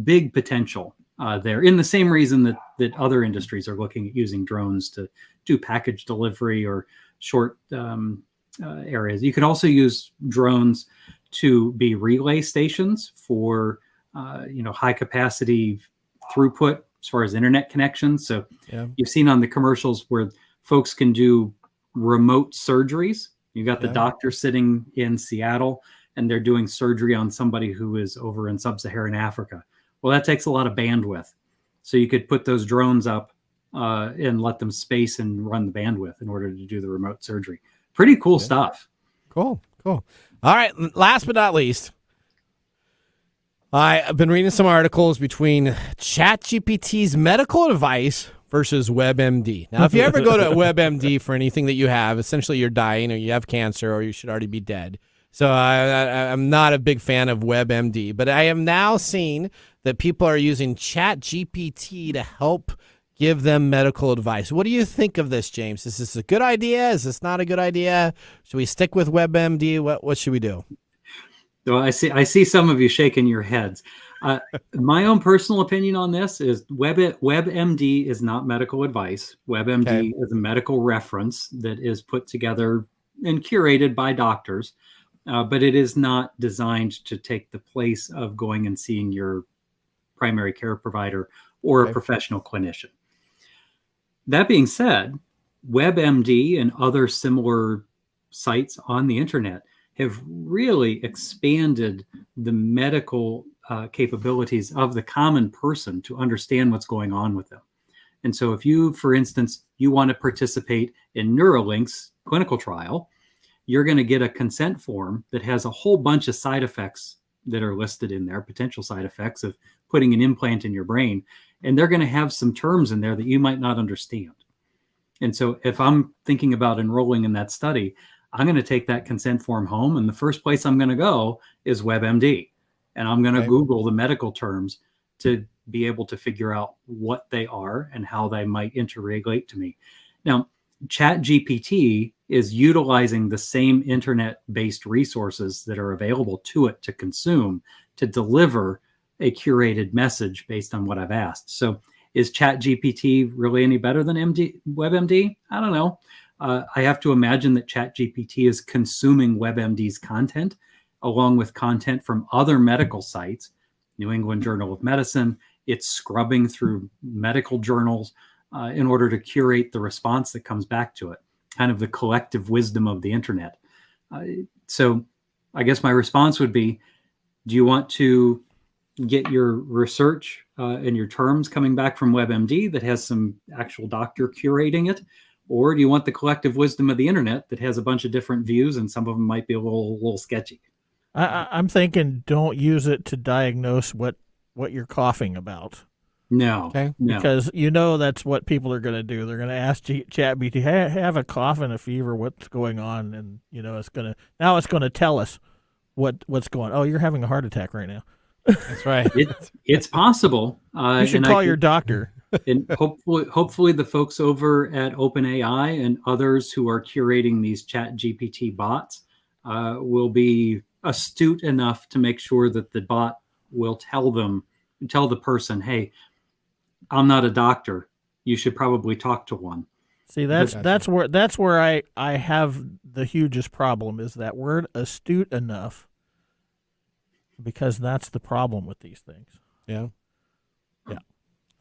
big potential there. In the same reason that other industries are looking at using drones to do package delivery or short areas. You can also use drones to be relay stations for high capacity throughput as far as internet connections. So you've seen on the commercials where folks can do remote surgeries. You got the doctor sitting in Seattle and they're doing surgery on somebody who is over in sub-Saharan Africa. Well, that takes a lot of bandwidth. So you could put those drones up and let them space and run the bandwidth in order to do the remote surgery. Pretty cool stuff. Cool. All right. Last but not least, I've been reading some articles between ChatGPT's medical advice versus WebMD. Now, if you ever go to WebMD for anything that you have, essentially you're dying or you have cancer or you should already be dead. So I'm not a big fan of WebMD, but I am now seeing that people are using ChatGPT to help give them medical advice. What do you think of this, James? Is this a good idea? Is this not a good idea? Should we stick with WebMD? What should we do? Well, I see some of you shaking your heads. My own personal opinion on this is WebMD is not medical advice. WebMD is a medical reference that is put together and curated by doctors, but it is not designed to take the place of going and seeing your primary care provider or a professional clinician. That being said, WebMD and other similar sites on the internet have really expanded the medical capabilities of the common person to understand what's going on with them. And so if you, for instance, you want to participate in Neuralink's clinical trial, you're going to get a consent form that has a whole bunch of side effects that are listed in there, potential side effects of putting an implant in your brain. And they're going to have some terms in there that you might not understand. And so if I'm thinking about enrolling in that study, I'm going to take that consent form home, and the first place I'm going to go is WebMD. And I'm going to Google the medical terms to be able to figure out what they are and how they might interrelate to me. Now, ChatGPT is utilizing the same internet-based resources that are available to it to consume to deliver a curated message based on what I've asked. So is ChatGPT really any better than WebMD? I don't know. I have to imagine that ChatGPT is consuming WebMD's content along with content from other medical sites, New England Journal of Medicine. It's scrubbing through medical journals in order to curate the response that comes back to it, kind of the collective wisdom of the internet. So I guess my response would be, do you want to get your research and your terms coming back from WebMD that has some actual doctor curating it? Or do you want the collective wisdom of the internet that has a bunch of different views and some of them might be a little sketchy? I'm thinking don't use it to diagnose what you're coughing about. No. Because that's what people are going to do. They're going to ask ChatGPT, hey, I have a cough and a fever, what's going on? And, it's going to tell us what's going on. Oh, you're having a heart attack right now. That's right. It's possible. You should call your doctor. And hopefully the folks over at OpenAI and others who are curating these ChatGPT bots will be astute enough to make sure that the bot will tell the person, hey, I'm not a doctor. You should probably talk to one. See, that's where I have the hugest problem is that word astute enough, because that's the problem with these things. Yeah.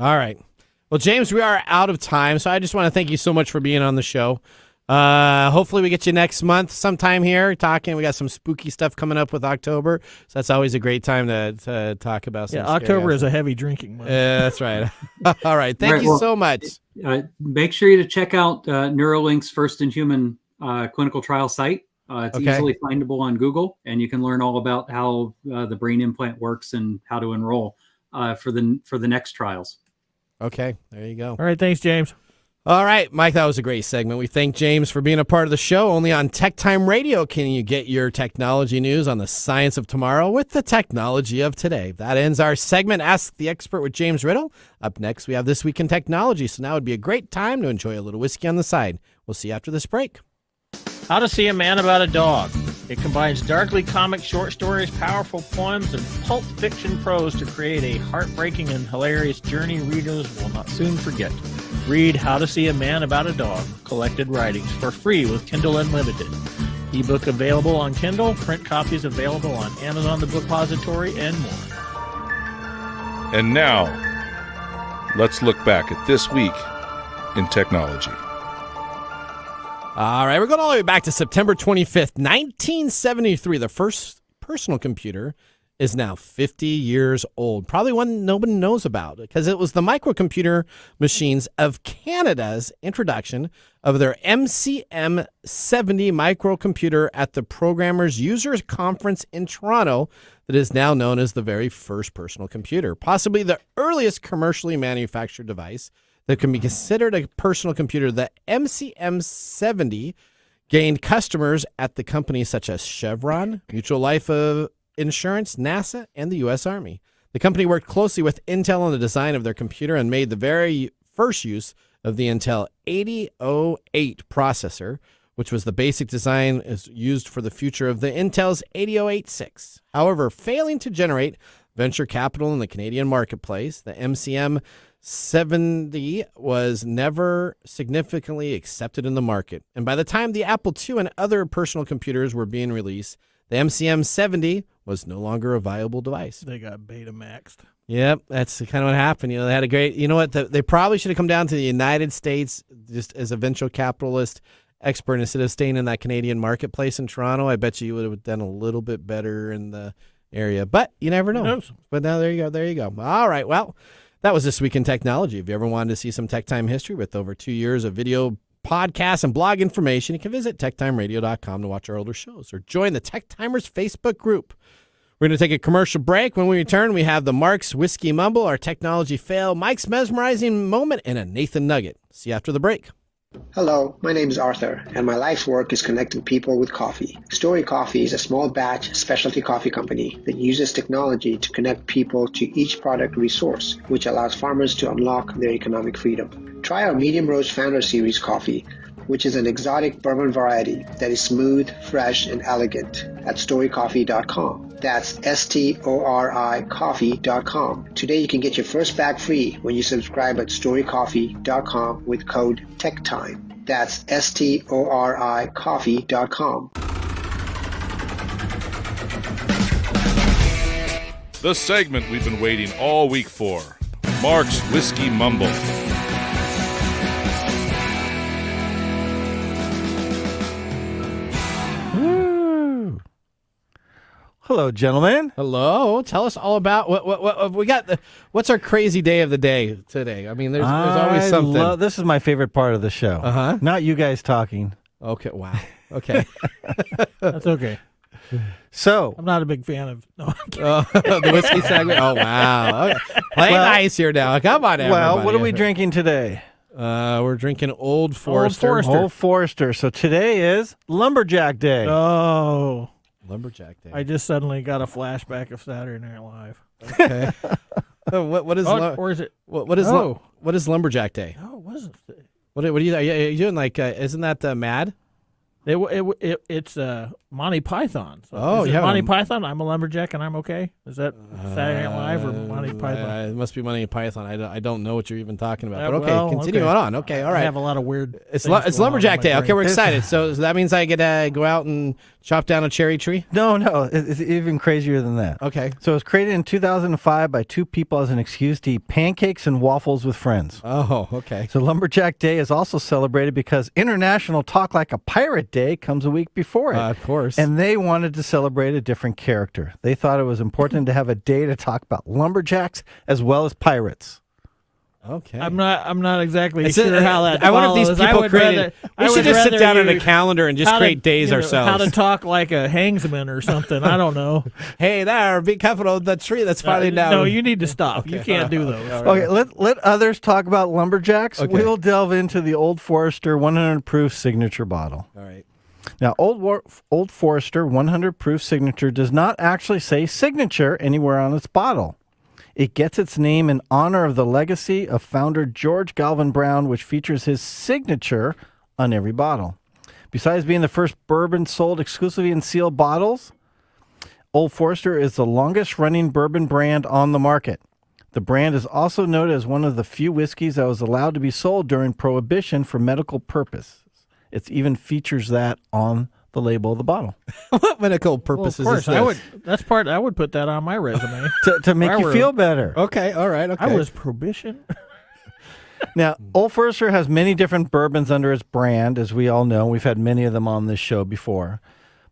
All right. Well, James, we are out of time, so I just want to thank you so much for being on the show. Hopefully we get you next month sometime here talking. We got some spooky stuff coming up with October, so that's always a great time to talk about some October is a heavy drinking month. That's right. All right. Thank you so much. Make sure you check out Neuralink's first-in-human clinical trial site. It's easily findable on Google, and you can learn all about how the brain implant works and how to enroll for the next trials. Okay, there you go. All right, thanks, James. All right, Mike, that was a great segment. We thank James for being a part of the show. Only on TechTime Radio can you get your technology news on the science of tomorrow with the technology of today. That ends our segment, Ask the Expert with James Riddle. Up next, we have This Week in Technology, so now would be a great time to enjoy a little whiskey on the side. We'll see you after this break. How to See a Man About a Dog. It combines darkly comic short stories, powerful poems, and pulp fiction prose to create a heartbreaking and hilarious journey readers will not soon forget. Read How to See a Man About a Dog, collected writings, for free with Kindle Unlimited. Ebook available on Kindle, print copies available on Amazon The Bookpository, and more. And now, let's look back at this week in technology. All right, we're going all the way back to September 25th, 1973. The first personal computer is now 50 years old. Probably one nobody knows about because it was the microcomputer machines of Canada's introduction of their MCM 70 microcomputer at the Programmers Users Conference in Toronto that is now known as the very first personal computer, possibly the earliest commercially manufactured device that can be considered a personal computer. The MCM 70 gained customers at the companies such as Chevron, Mutual Life Insurance, NASA, and the U.S. Army. The company worked closely with Intel on the design of their computer and made the very first use of the Intel 8008 processor, which was the basic design is used for the future of the Intel's 8086. However, failing to generate venture capital in the Canadian marketplace, the MCM 70 was never significantly accepted in the market. And by the time the Apple II and other personal computers were being released, the MCM 70 was no longer a viable device. They got beta maxed. Yep, that's kind of what happened. You know, they had a great, you know what, they probably should have come down to the United States just as a venture capitalist expert instead of staying in that Canadian marketplace in Toronto. I bet you would have done a little bit better in the area, but you never know. But now there you go. All right, well, that was This Week in Technology. If you ever wanted to see some tech time history with over 2 years of video podcasts and blog information, you can visit techtimeradio.com to watch our older shows or join the Tech Timers Facebook group. We're going to take a commercial break. When we return, we have the Mark's Whiskey Mumble, our technology fail, Mike's mesmerizing moment, and a Nathan Nugget. See you after the break. Hello, my name is Arthur, and my life's work is connecting people with coffee. Story Coffee is a small batch specialty coffee company that uses technology to connect people to each product resource, which allows farmers to unlock their economic freedom. Try our Medium Roast Founder Series coffee, which is an exotic bourbon variety that is smooth, fresh, and elegant at storycoffee.com. That's STORI coffee.com. Today you can get your first bag free when you subscribe at storycoffee.com with code TechTime. That's STORI coffee.com. The segment we've been waiting all week for, Mark's Whiskey Mumble. Hello, gentlemen. Hello. Tell us all about what we got. What's our crazy day of the day today? I mean, there's always something. This is my favorite part of the show. Uh-huh. Not you guys talking. Okay. Wow. Okay. That's okay. So I'm not a big fan of the whiskey segment. Oh wow. Okay. Play nice here now. Come on, everybody. Well, what are we drinking today? We're drinking Old Forester. Old Forester. So today is Lumberjack Day. Oh. Lumberjack Day. I just suddenly got a flashback of Saturday Night Live. Okay. What is or is it? What is Lumberjack Day? No, it wasn't. What are you doing? Like, isn't that Mad? It's Monty Python. So Oh, is it yeah. Monty Python. I'm a lumberjack and I'm okay. Is that Saturday Night Live or Monty Python? It must be Monty Python. I don't know what you're even talking about. But well, continue on. Okay, all I right. have a lot of weird. It's things it's going on Lumberjack in my Day. Okay, brain. we're excited. So that means I get to go out and chop down a cherry tree? No, it's even crazier than that. Okay. So it was created in 2005 by two people as an excuse to eat pancakes and waffles with friends. Oh, okay. So Lumberjack Day is also celebrated because International Talk Like a Pirate Day comes a week before it. Of course. And they wanted to celebrate a different character. They thought it was important to have a day to talk about lumberjacks as well as pirates. Okay. I'm not exactly sure how that. I wonder if follows. these I people would created. rather- I We would should just sit rather down on a you- calendar and just how to- create days ourselves. How to talk like a hangsman or something. I don't know. Hey there, be careful of the tree that's falling down. No, you need to stop. You Okay. can't do those. Okay, let others talk about lumberjacks. Okay. We'll delve into the Old Forester 100 proof signature bottle. All right. Now, Old Forester 100 proof signature does not actually say signature anywhere on its bottle. It gets its name in honor of the legacy of founder George Galvin Brown, which features his signature on every bottle. Besides being the first bourbon sold exclusively in sealed bottles, Old Forester is the longest running bourbon brand on the market. The brand is also noted as one of the few whiskeys that was allowed to be sold during Prohibition for medical purposes. It even features that on the label of the bottle. What medical Well, of purposes course, is this? I would put that on my resume. to make you feel better. Okay, all right, okay. I was prohibition. Now, Old Forester has many different bourbons under its brand, as we all know. We've had many of them on this show before.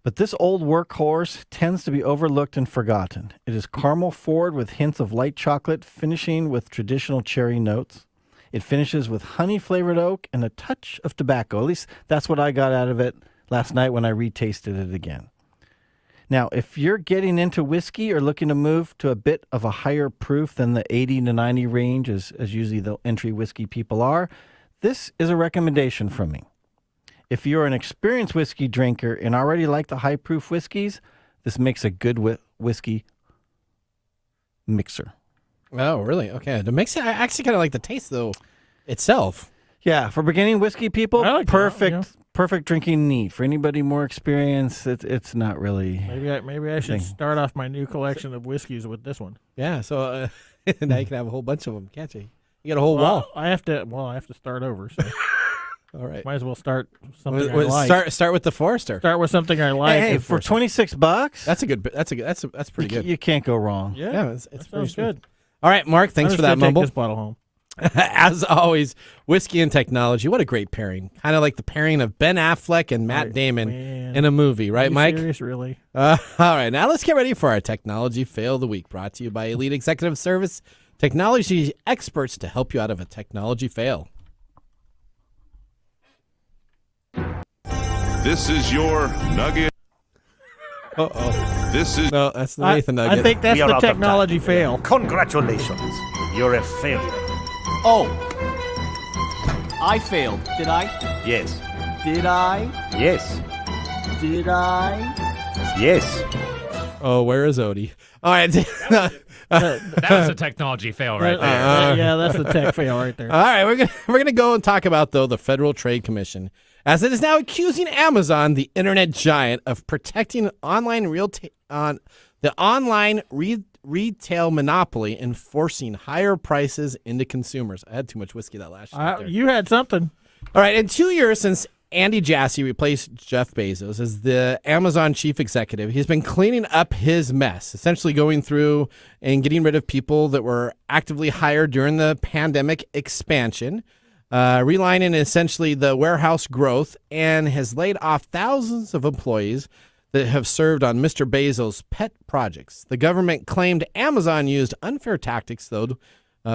But this old workhorse tends to be overlooked and forgotten. It is caramel forward with hints of light chocolate, finishing with traditional cherry notes. It finishes with honey-flavored oak and a touch of tobacco. At least that's what I got out of it last night when I retasted it again. Now, if you're getting into whiskey or looking to move to a bit of a higher proof than the 80 to 90 range, as usually the entry whiskey people are, this is a recommendation from me. If you're an experienced whiskey drinker and already like the high proof whiskeys, this makes a good whiskey mixer. Oh, really? Okay. The mix. I actually kind of like the taste though itself. Yeah, for beginning whiskey people, I like that, perfect, yeah. perfect drinking neat. For anybody more experienced, it's not really. Maybe I should start off my new collection of whiskeys with this one. Yeah. So now you can have a whole bunch of them, can't you? You got a whole wall. I have to start over. So All right. might as well start something I like. Start with the Forester. Start with something I like. Hey, for $26, That's a good. That's pretty good. You can't go wrong. Yeah, it's that pretty sounds smooth. good. All right, Mark. Thanks I'm for just that gonna take mumble. this bottle home. As always, whiskey and technology. What a great pairing. Kind of like the pairing of Ben Affleck and Matt Damon man. in a movie, right, Are you Mike? serious, really? All right, now let's get ready for our technology fail of the week. Brought to you by Elite Executive Service, technology experts to help you out of a technology fail. This is your nugget. Uh-oh. This is No, that's the Nathan Nugget. I think that's We are the out of technology time. fail. Congratulations. You're a failure. Oh. I failed, did I? Yes. Did I? Yes. Did I? Yes. Oh, where is Odie? All right. That was a technology fail right there. Yeah, that's the tech fail right there. All right, we're gonna go and talk about though the Federal Trade Commission, as it is now accusing Amazon, the internet giant, of protecting online retail monopoly and forcing higher prices into consumers. I had too much whiskey that last year. You had something. All right, in 2 years since Andy Jassy replaced Jeff Bezos as the Amazon chief executive, he's been cleaning up his mess, essentially going through and getting rid of people that were actively hired during the pandemic expansion, realigning essentially the warehouse growth, and has laid off thousands of employees that have served on Mr. Bezos' pet projects. The government claimed Amazon used unfair tactics, though,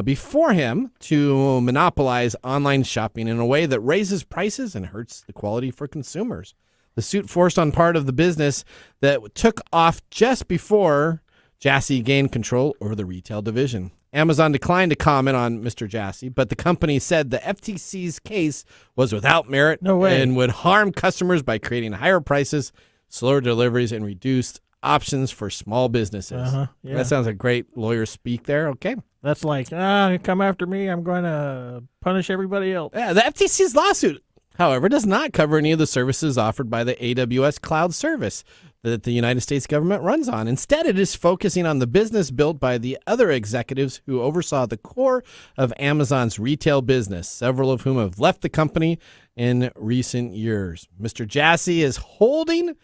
before him to monopolize online shopping in a way that raises prices and hurts the quality for consumers. The suit forced on part of the business that took off just before Jassy gained control over the retail division. Amazon declined to comment on Mr. Jassy, but the company said the FTC's case was without merit and would harm customers by creating higher prices, slower deliveries, and reduced options for small businesses. Yeah. That sounds like great lawyer speak there. Okay. That's like, come after me, I'm going to punish everybody else. Yeah, the FTC's lawsuit However, it does not cover any of the services offered by the AWS cloud service that the United States government runs on. Instead, it is focusing on the business built by the other executives who oversaw the core of Amazon's retail business, several of whom have left the company in recent years. Mr. Jassy is holding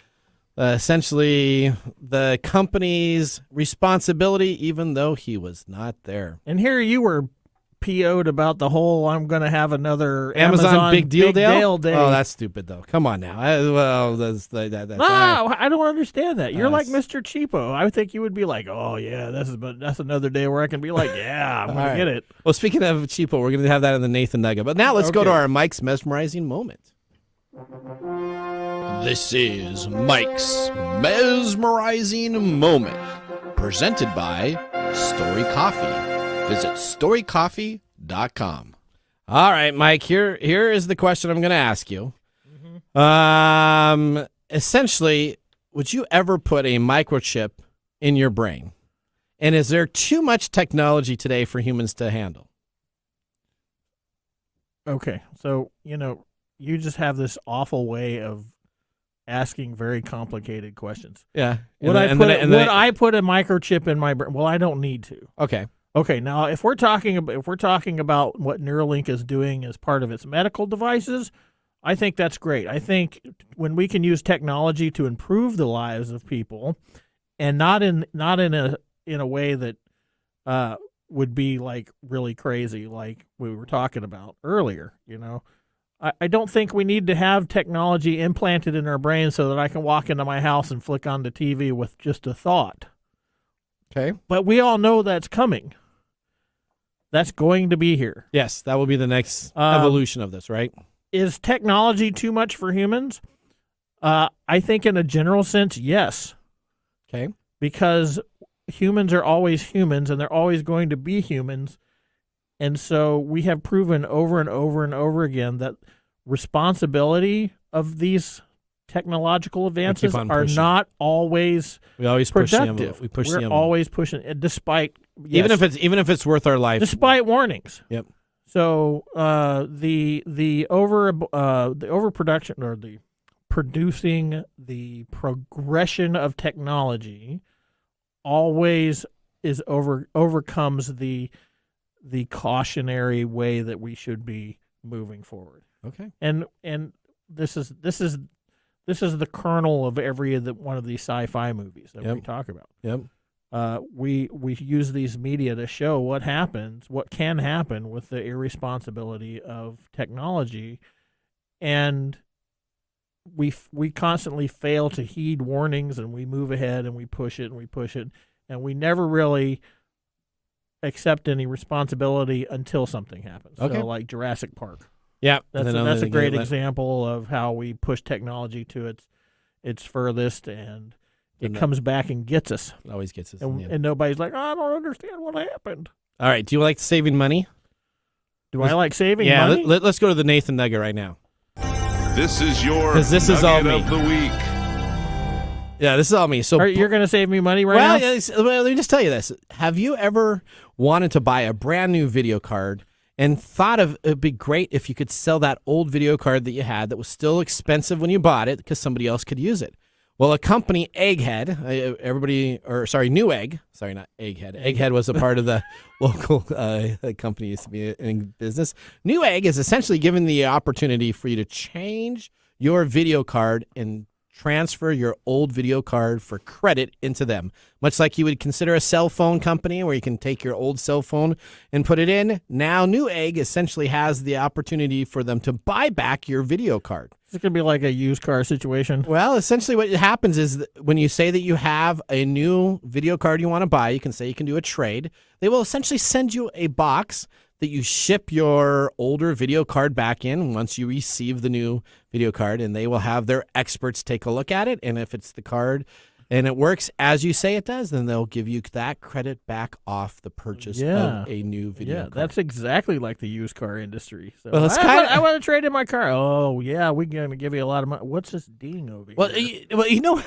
essentially the company's responsibility, even though he was not there. And here you were PO'd about the whole I'm going to have another Amazon big deal day. day. Oh, that's stupid, though. Come on now. That's I don't understand that. You're like Mr. Cheapo. I would think you would be like, oh, yeah, that's another day where I can be like, yeah, I'm going to get it. Well, speaking of cheapo, we're going to have that in the Nathan Nugget. But now let's go to our Mike's Mesmerizing Moment. This is Mike's Mesmerizing Moment, presented by Story Coffee. Visit storycoffee.com. All right, Mike, here is the question I'm going to ask you. Mm-hmm. Essentially, would you ever put a microchip in your brain? And is there too much technology today for humans to handle? Okay, so, you just have this awful way of asking very complicated questions. Yeah. Would I put a microchip in my brain? Well, I don't need to. Okay, now if we're talking about what Neuralink is doing as part of its medical devices, I think that's great. I think when we can use technology to improve the lives of people, and not in a way that would be like really crazy, like we were talking about earlier. I don't think we need to have technology implanted in our brain so that I can walk into my house and flick on the TV with just a thought. Okay, but we all know that's coming. That's going to be here. Yes, that will be the next evolution of this, right? Is technology too much for humans? I think in a general sense, yes. Okay. Because humans are always humans, and they're always going to be humans. And so we have proven over and over and over again that responsibility of these technological advances are not always productive. Push the envelope. We push the envelope. We're always pushing, despite even if it's worth our life, despite warnings. Yep. So the overproduction or the producing the progression of technology always overcomes the cautionary way that we should be moving forward. Okay. And this is the kernel of every one of these sci-fi movies that we talk about. Yep. We use these media to show what can happen with the irresponsibility of technology, and we constantly fail to heed warnings, and we move ahead and we push it, and we never really accept any responsibility until something happens. Okay. So like Jurassic Park. Yeah, that's a great example of how we push technology to its furthest, and it comes back and gets us. It always gets us. And nobody's like, I don't understand what happened. All right, do you like saving money? I like saving money? Yeah, let's go to the Nathan Nugget right now. This is your Nugget is all me. of the week. Yeah, this is all me. So you're going to save me money now? Well, let me just tell you this. Have you ever wanted to buy a brand new video card and thought it'd be great if you could sell that old video card that you had that was still expensive when you bought it because somebody else could use it? Well, a company, Newegg, sorry, not Egghead. Egghead was a part of the local company used to be in business. Newegg is essentially given the opportunity for you to change your video card and transfer your old video card for credit into them, much like you would consider a cell phone company where you can take your old cell phone and put it in. Now, Newegg essentially has the opportunity for them to buy back your video card. Is it going to be like a used car situation? Well, essentially what happens is that when you say that you have a new video card you want to buy, you can say you can do a trade. They will essentially send you a box that you ship your older video card back in once you receive the new video card, and they will have their experts take a look at it. And if it's the card and it works as you say it does, then they'll give you that credit back off the purchase of a new video card. That's exactly like the used car industry. So Well, it's I want to trade in my car. Oh, yeah, we're going to give you a lot of money. What's this ding over here? Well, you know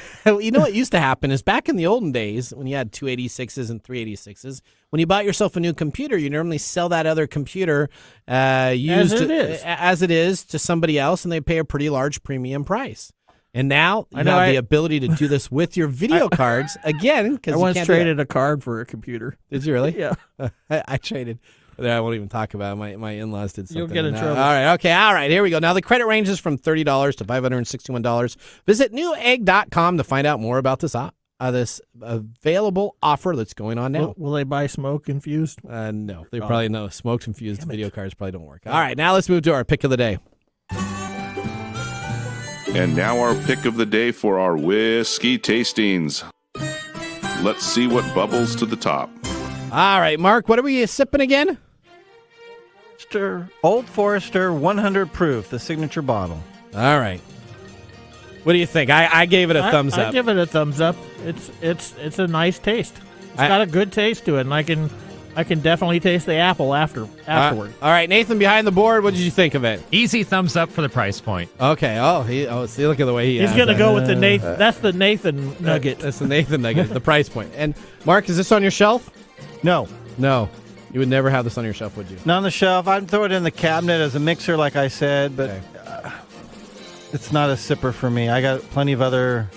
what used to happen is back in the olden days when you had 286s and 386s, when you bought yourself a new computer, you normally sell that other computer as it is to somebody else, and they pay a pretty large premium price. And now you have the ability to do this with your video cards again. I once traded a card for a computer. Did you really? Yeah. I traded. I won't even talk about it. My in-laws did something. You'll get in trouble. All right. Okay. All right. Here we go. Now the credit ranges from $30 to $561. Visit newegg.com to find out more about this available offer that's going on now. Will they buy smoke infused? No. They probably know smoke infused video cards probably don't work. All right. Now let's move to our pick of the day. And now our pick of the day for our whiskey tastings. Let's see what bubbles to the top. All right, Mark, what are we sipping again? Old Forester 100 proof, the signature bottle. All right. What do you think? I gave it a thumbs up. I give it a thumbs up. It's a nice taste. It's got a good taste to it, and I can definitely taste the apple afterward. All right, Nathan, behind the board, what did you think of it? Easy thumbs up for the price point. Okay. See, look at the way he's going to go with the Nathan. That's the Nathan nugget. That's the Nathan nugget, the price point. And Mark, is this on your shelf? No. You would never have this on your shelf, would you? Not on the shelf. I'd throw it in the cabinet as a mixer, like I said, but it's not a sipper for me. I got plenty of other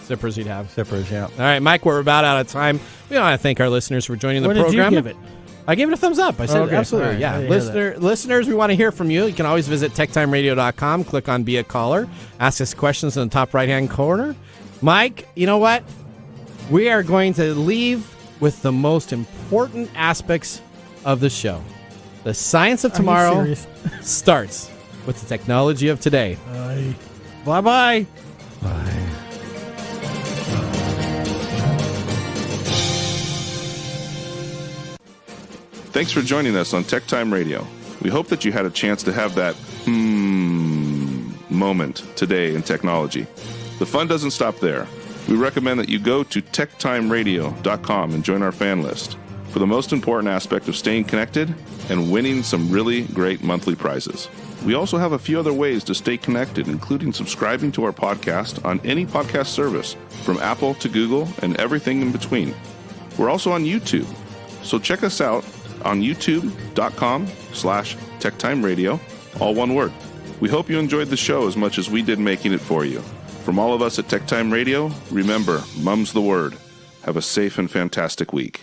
sippers you'd have. Sippers, yeah. All right, Mike, we're about out of time. We want to thank our listeners for joining the program. What did you give it? I gave it a thumbs up. I said absolutely. Right. Yeah. Listeners, we want to hear from you. You can always visit techtimeradio.com, click on Be a Caller, ask us questions in the top right-hand corner. Mike, you know what? We are going to leave with the most important aspects of the show. The science of tomorrow starts with the technology of today. Bye-bye. Bye. Thanks for joining us on TechTime Radio. We hope that you had a chance to have that moment today in technology. The fun doesn't stop there. We recommend that you go to techtimeradio.com and join our fan list for the most important aspect of staying connected and winning some really great monthly prizes. We also have a few other ways to stay connected, including subscribing to our podcast on any podcast service, from Apple to Google and everything in between. We're also on YouTube, so check us out on youtube.com/TechTimeRadio, all one word. We hope you enjoyed the show as much as we did making it for you. From all of us at TechTime Radio, remember, Mumm's the word. Have a safe and fantastic week.